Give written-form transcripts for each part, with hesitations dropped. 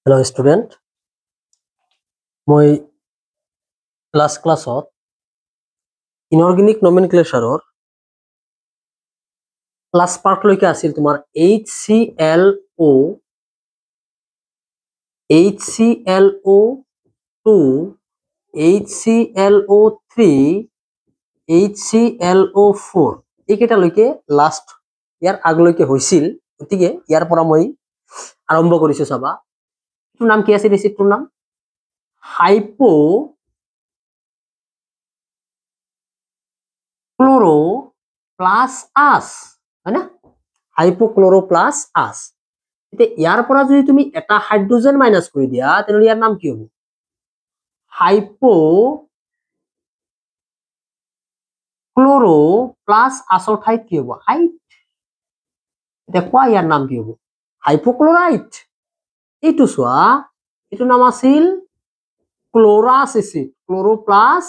Hello student, মই last ক্লাছত inorganic নমেনক্লেচাৰৰ last part লৈকে আছিল তোমাৰ HClO, HClO2, HClO3, HClO4 এইকেইটালৈকে last year আগলৈকে হৈছিল। গতিকে ইয়াৰ পৰা মই আৰম্ভ কৰিছো। চাবা এইটোৰ নাম কি আছিল? এচিডটোৰ নাম হাইপো ক্লোৰো প্লাছ আছ, হয় না? হাইপোক্লোৰো প্লাছ আছ। এতিয়া ইয়াৰ পৰা যদি তুমি এটা হাইড্ৰোজেন মাইনাছ কৰি দিয়া তেনেহ'লে ইয়াৰ নাম কি হ'ব? হাইপো ক্লোৰো প্লাছ আছৰ ঠাইত কি হ'ব? আইট। এতিয়া কোৱা ইয়াৰ নাম কি হ'ব? হাইপোক্লোৰাইট। এইটো চোৱা, এইটো নাম আছিল ক্লোৰাছ এচিড, ক্লোৰো প্লাছ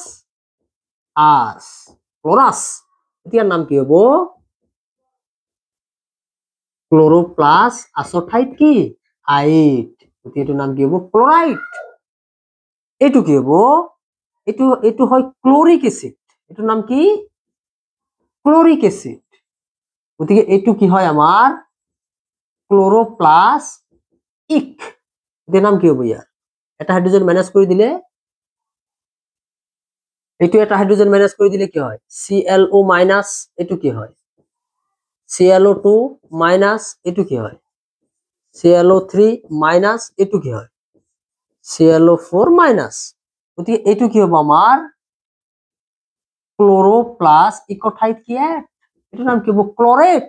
আছ, ক্লোৰাছ। এতিয়া নাম কি হ'ব? ক্লোৰো প্লাছ আছৰ ঠাইত কি? আইট। গতিকে এইটো নাম কি হ'ব? ক্লোৰাইট। এইটো কি হ'ব? এইটো হয় ক্লোৰিক এচিড। এইটোৰ নাম কি? ক্লোৰিক এচিড। গতিকে এইটো কি হয় আমাৰ? ক্লোৰো প্লাছ ইক। এটার নাম কি হবে? ইয়ার এটা হাইড্রোজেন মাইনাস করে দিলে, এইটো এটা হাইড্রোজেন মাইনাস করে দিলে কি হয়? ClO মাইনাস, এটু কি হয়? ClO2 মাইনাস, এটু কি হয়? ClO3 মাইনাস, এটু কি হয়? ClO4 minus. গতিকে এইটো কি হ'ব আমার? ক্লোরো প্লাস ইকোঠাইট কি এক, এটার নাম কি হ'ব? ক্লোরেট।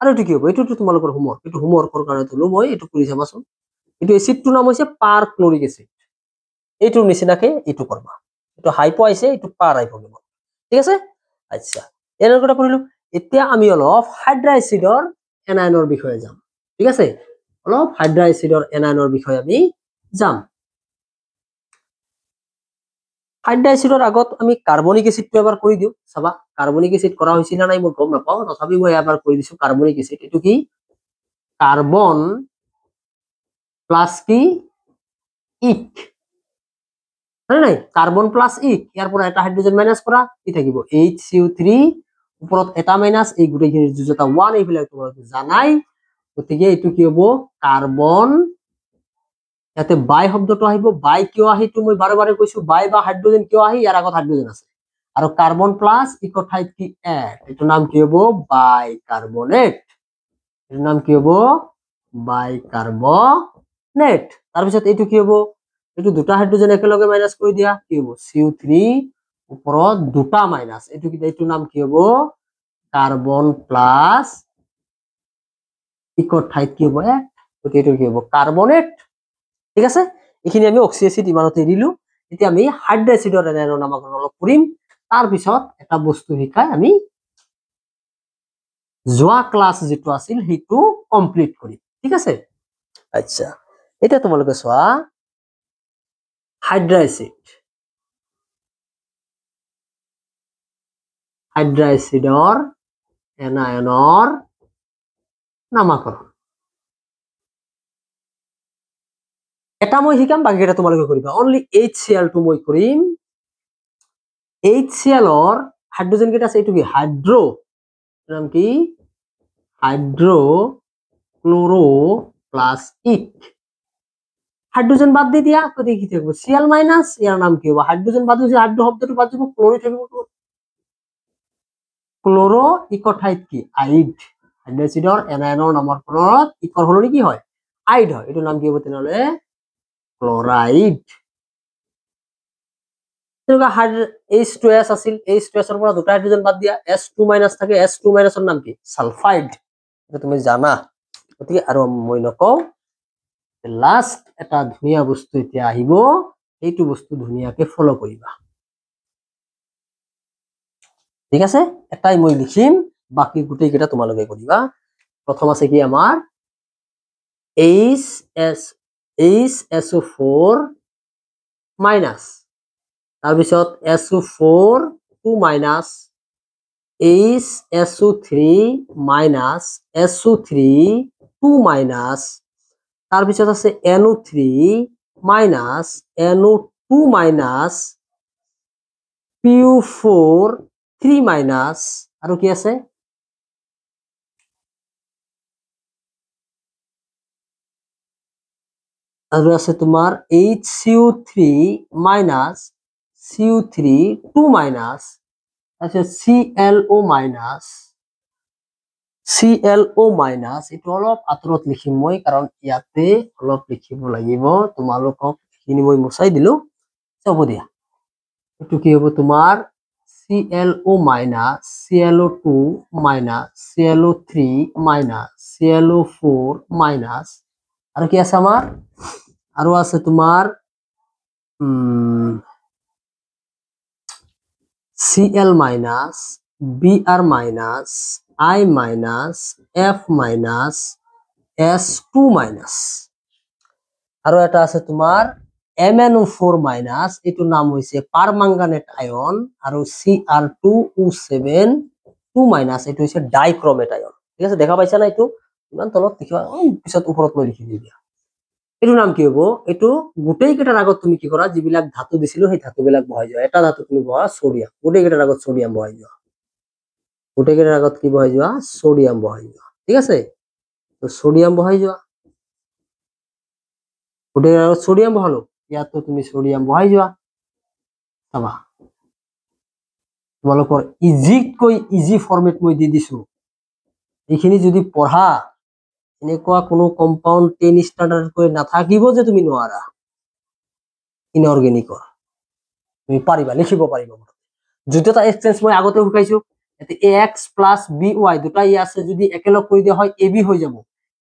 আর এটু কি হ'ব? এটু তো তোমালোকৰ হোমৱৰ্ক, এটু হোমৱৰ্কৰ কাৰণে থলো মই, এটু কৰি চাবাচোন। এটু এসিডটোৰ নাম হৈছে পাৰ ক্লোৰিক এসিড। এইটোৰ নিচিনাকে এইটো কৰবা। এইটো হাইপো আইছে, এইটো পাৰ আইব গ'ব। ঠিক আছে? আচ্ছা, এৰ কথা পড়িলো। এতিয়া আমি অলপ হাইড্ৰা এসিডৰ এনায়নৰ বিষয়ে যাম। ঠিক আছে? অলপ হাইড্ৰা এসিডৰ এনায়নৰ বিষয়ে আমি যাম। হাইড্ৰা এসিডৰ আগত আমি কাৰ্বনিক এসিডটো এবাৰ কৰি দিওঁ। চাবা কাৰ্বনিক এসিড কৰা হৈছিল না নাই মই গম নাপাওঁ, তথাপি মই এবাৰ কৰি দিছো কাৰ্বনিক এসিড। এইটো কি? কাৰ্বন প্লাস কি? ইক। হয় নাই? কার্বন প্লাস ইক, ইয়ার পর এটা হাইড্রোজেন মাইনাস করা কি থাকিব? HCO3 উপরত এটা মাইনাস, এই গোটেইখিনি যুজতা 1 এইবিলাক তোমালোকে জানাই। গতিকে এইটো কি হ'ব? কার্বন, ইয়াতে বাই শব্দটো আহিব। বাই কিয় আহি তো মই বাৰে বাৰে কৈছো, বাই বা হাইড্ৰোজেন কিয় আহি? ইয়াৰ আগত হাইড্ৰোজেন আছে। আৰু কাৰ্বন প্লাস ইকৰ ঠাইত কি? এড। এইটো নাম কি হ'ব? বাইকাৰ্বনেট। এৰ নাম কি হ'ব? বাইকাৰ্বনেট। তাৰপিছত এইটো কি হ'ব? এইটো দুটা হাইড্ৰোজেন একেলগে মাইনাস কৰি দিয়া, কি হ'ব? CO3 উপৰত দুটা মাইনাস, এইটো কি? এইটো নাম কি হ'ব? কাৰ্বন প্লাস ইকৰ ঠাইত কি হ'ব? এক। গতিকে এইটো কি হ'ব? কার্বনেট। ঠিক আছে? এইখিনি আমি অক্সি এসিড ইমানতে দিলো। এতিয়া আমি হাইড্ৰা এসিডৰ এনায়নৰ নামকৰণ অলপ কৰিম। তাৰ পিছত এটা বস্তু শিকাই আমি যোৱা ক্লাস যেটো আছিল সেইটো কমপ্লিট কৰিম। ঠিক আছে? আচ্ছা, এটা তোমালোকে চোৱা হাইড্ৰা এসিড, হাইড্ৰা এসিডৰ এনায়নৰ নামকৰণ। এটা মই শিকাম, বাকিটা তোমালোকে কৰিবা। অনলি HCl মই কৰিম। HClৰ হাইড্ৰোজেন কেইটা আছে? এইটো কি? হাইড্ৰো, নাম কি? হাইড্ৰো ক্লোৰো প্লাস ইক। হাইড্ৰোজেন বাদ দি দিয়া, গতিকে কি থাকিব? Cl minus. ইয়াৰ নাম কি হ'ব? হাইড্ৰোজেন বাদ দিছে, হাইড্ৰো শব্দটো বাদ যাব, ক্লোৰি থাকিব। ক্লোৰো ইকৰ ঠাইত কি? আইড। হাইড্ৰা এসিডৰ এনায়নৰ নামকৰণত ইকৰ সলনি কি হয়? আইড হয়। এইটো নাম কি হ'ব তেনেহ'লে? ক্লোৰাইড। H2S আছিল, H2S পৰা দুটা হাইড্ৰোজেন বাদ দিয়া, S2 মাইনাস থাকে, S2 মাইনাসৰ নাম কি? সালফাইড। এটা তুমি জানা। গতিকে আৰু মই নকওঁ। লাষ্ট এটা ধুনীয়া বস্তু এতিয়া আহিব, এইটো বস্তু ধুনীয়াকে ফলো কৰিবা। ঠিক আছে? এটাই মই লিখিম, বাকি গোটেই কেইটা তোমালোকে কৰিবা। প্ৰথম আছে কি আমাৰ? HSO4 মাইনাস, তাৰপিছত SO4 2 minus, HSO3 minus, SO3 2 minus, তাৰপিছত আছে NO3 minus NO2 minus PO4 3 minus আৰু কি আছে আৰু আছে তোমাৰ HCO3 minus CO3 2 minus তাৰপিছত ClO minus এইটো অলপ আঁতৰত লিখিম মই কাৰণ ইয়াতে অলপ লিখিব লাগিব তোমালোকক এইখিনি মই মুছাই দিলো হ'ব দিয়া এইটো কি হ'ব তোমাৰ ClO minus ClO2 minus ClO3 minus ClO4 minus আৰু কি আছে আমাৰ আৰু আছে তোমাৰ Cl minus Br minus I minus F minus S2 minus আৰু এটা আছে তোমাৰ MnO4 minus এইটোৰ নাম হৈছে পাৰমাংগানেট আয়ন আৰু Cr2O7 2 minus এইটো হৈছে ডাইক্ৰোমেট আয়ন ঠিক আছে দেখা পাইছা না এইটো ইমান তলত লিখিবা পিছত ওপৰত মই লিখি দিম এইটোৰ নাম কি হ'ব এইটো গোটেই কেইটাৰ আগত তুমি কি কৰা যিবিলাক ধাতু দিছিলো সেই ধাতুবিলাক বহাই যোৱা এটা ধাতু তুমি বহা সোডিয়াম গোটেই কেইটাৰ আগত সোডিয়াম বহাই যোৱা গোটেই কেইটাৰ আগত কি বহাই যোৱা সোডিয়াম বহাই যোৱা ঠিক আছে তো সোডিয়াম বহাই যোৱা গোটেই কেইটাৰ আগত সোডিয়াম বহালো ইয়াতো তুমি সোডিয়াম বহাই যোৱা চাবা তোমালোকৰ ইজি ফৰ্মেট মই দি দিছো এইখিনি যদি পঢ়া এনেকুৱা কোনো কম্পাউন্ড 10 স্ট্যান্ডাৰ্ড কৈ নাথাকিব যে তুমি নোৱাৰা ইনঅৰ্গেনিকৰ তুমি পাৰিবা লিখিব পাৰিবা দুটা এক্সটেন্স মই আগতে শিকাইছো এতে ax + by দুটা ই আছে যদি একেলগ কৰি দিয়া হয় ab হৈ যাব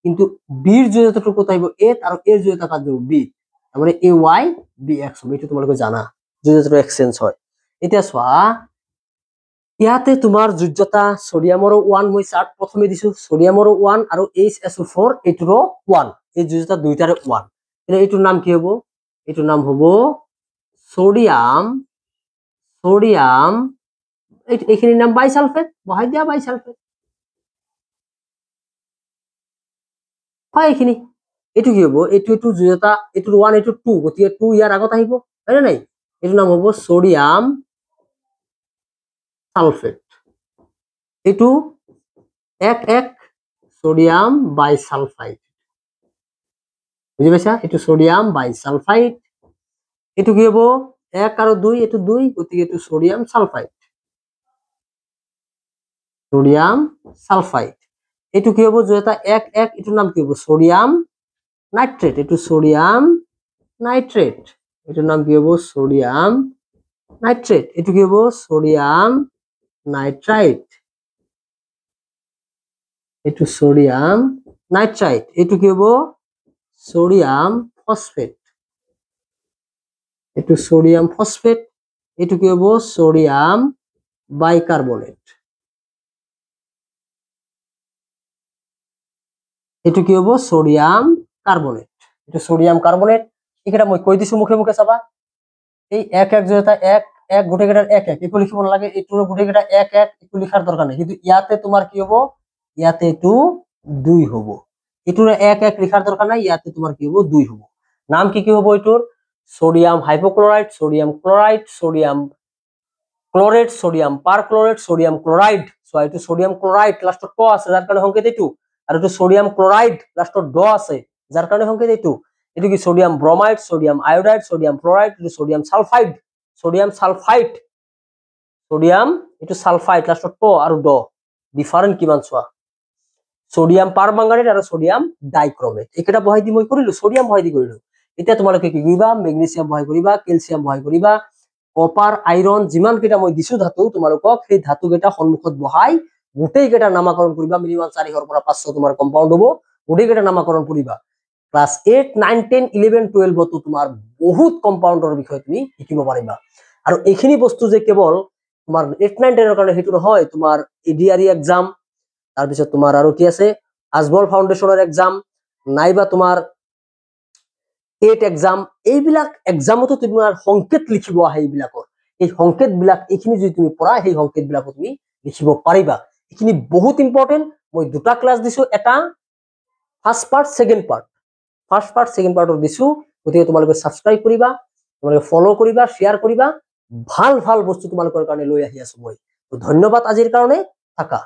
কিন্তু b ৰ জয়তাটো কত আহিব a আৰু a ৰ জয়তা কাট যাব b মানে ay bx হবে এটা তোমালোকে জানা জয়তাটো এক্সটেন্স হয় এতিয়া চোৱা ইয়াতে তোমাৰ যোজ্যতা সোডিয়ামৰ 1 মই চাৰ্ট প্ৰথমে দিছো সোডিয়ামৰ 1 আৰু HSO4 এটোৰো 1 এই যোজ্যতা দুইটাৰে 1 এনে এটোৰ নাম কি হ'ব এটোৰ নাম হ'ব সোডিয়াম এইখিনিৰ নাম বাইসালফেট বহাই দিয়া বাইসালফেট হয় এইখিনি এটো কি হ'ব এটো যোজ্যতা এটোৰ 1 এটোৰ 2 গতিকে 2 ইয়াৰ আগত আহিব হয় নাই এটোৰ নাম হ'ব সোডিয়াম সালফেট এটো এক সোডিয়াম বাইসালফাইড বুঝি পাইছা এটো সোডিয়াম বাইসালফাইড এটো কি হ'ব 1 আৰু 2 এটো 2 গতিকে এটো সোডিয়াম সালফাইড এটো কি হ'ব যেটা 1 এটোৰ নাম কি হ'ব সোডিয়াম নাইট্ৰেট এটো সোডিয়াম নাইট্ৰেট এটোৰ নাম কি হ'ব সোডিয়াম নাইট্রেট এটো কি হ'ব সোডিয়াম নাইট্রাইট এটো সোডিয়াম নাইট্রাইট এটো কি হ'ব সোডিয়াম ফসফেট এটো সোডিয়াম ফসফেট এটো কি হ'ব সোডিয়াম বাইকার্বনেট এটো কি হ'ব সোডিয়াম কার্বনেট এটো সোডিয়াম কার্বনেট এটা মই কৈ দিছো মুখে মুখে চাবা এই এক যেটা এক গোটে কেটাৰ এক একো লিখিব নালাগে এটোৰ গোটে কেটা এক একো লিখাৰ দৰকাৰ নাই কিন্তু ইয়াতে তোমাৰ কি হ'ব ইয়াতে এটো 2 হ'ব এটোৰ এক লিখাৰ দৰকাৰ নাই ইয়াতে তোমাৰ কি হ'ব 2 হ'ব নাম কি হ'ব এটোৰ sodium hypochloride sodium chloride sodium chlorate sodium perchlorate sodium chloride so এটো সোডিয়াম ক্লোরাইড লাস্টত ক আছে যার কারণে সংকেত এটো আর এটো সোডিয়াম ক্লোরাইড লাস্টত ড আছে যার কারণে সংকেত এটো এটো কি sodium bromide sodium iodide sodium chloride এটো সোডিয়াম সালফাইড সোডিয়াম এটো সালফাইড লাস্টত ক আর ড ডিফারেন্ট কিমান সোয়া সোডিয়াম পারমাঙ্গানেট আর সোডিয়াম ডাইক্রোমেট এটা বহাই দি মই কৰিলো সোডিয়াম বহাই দি কৰিলো এতিয়া তোমালোকে কি কৰিবা ম্যাগনেসিয়াম বহাই কৰিবা ক্যালসিয়াম বহাই কৰিবা কপার আইরন যিমান কেটা মই দিছো ধাতু তোমালোকক সেই ধাতু কেটা সন্মুখত বহাই গোটেই কেটা নামকৰণ কৰিবা মিনিমাম 4 পৰা 500 তোমাৰ কম্পাউন্ড হ'ব গোটেই কেটা নামকৰণ কৰিবা ক্লাস 8 9 10 11 12 তো তোমাৰ বহুত কম্পাউন্ডৰ বিষয় তুমি শিকিব পাৰিবা আৰু এইখিনি বস্তু যে কেৱল তোমাৰ 8 9 10 ৰ কাৰণে হেতু নহয় তোমাৰ এডিআৰই এক্সাম তাৰ পিছত তোমাৰ আৰু কি আছে আজমল ফাউন্ডেশনৰ এক্সাম নাইবা তোমাৰ 8 এক্সাম এইবিলাক এক্সামতো তোমাৰ সংকেত লিখিব আহে এইবিলাকৰ এই সংকেত বিলাক এইখিনি যদি তুমি পঢ়া সেই সংকেত বিলাক তুমি লিখিব পাৰিবা এইখিনি বহুত ইম্পৰ্টেন্ট মই দুটা ক্লাস দিছো এটা first part second part first part second পাৰ্টৰ দিছো গতিকে তোমালোকে সাবস্ক্ৰাইব কৰিবা তোমালোকে ফলো কৰিবা শ্বেয়াৰ কৰিবা ভাল ভাল বস্তু তোমালোকৰ কাৰণে লৈ আহি আছো মই ধন্যবাদ আজিৰ কাৰণে থাকা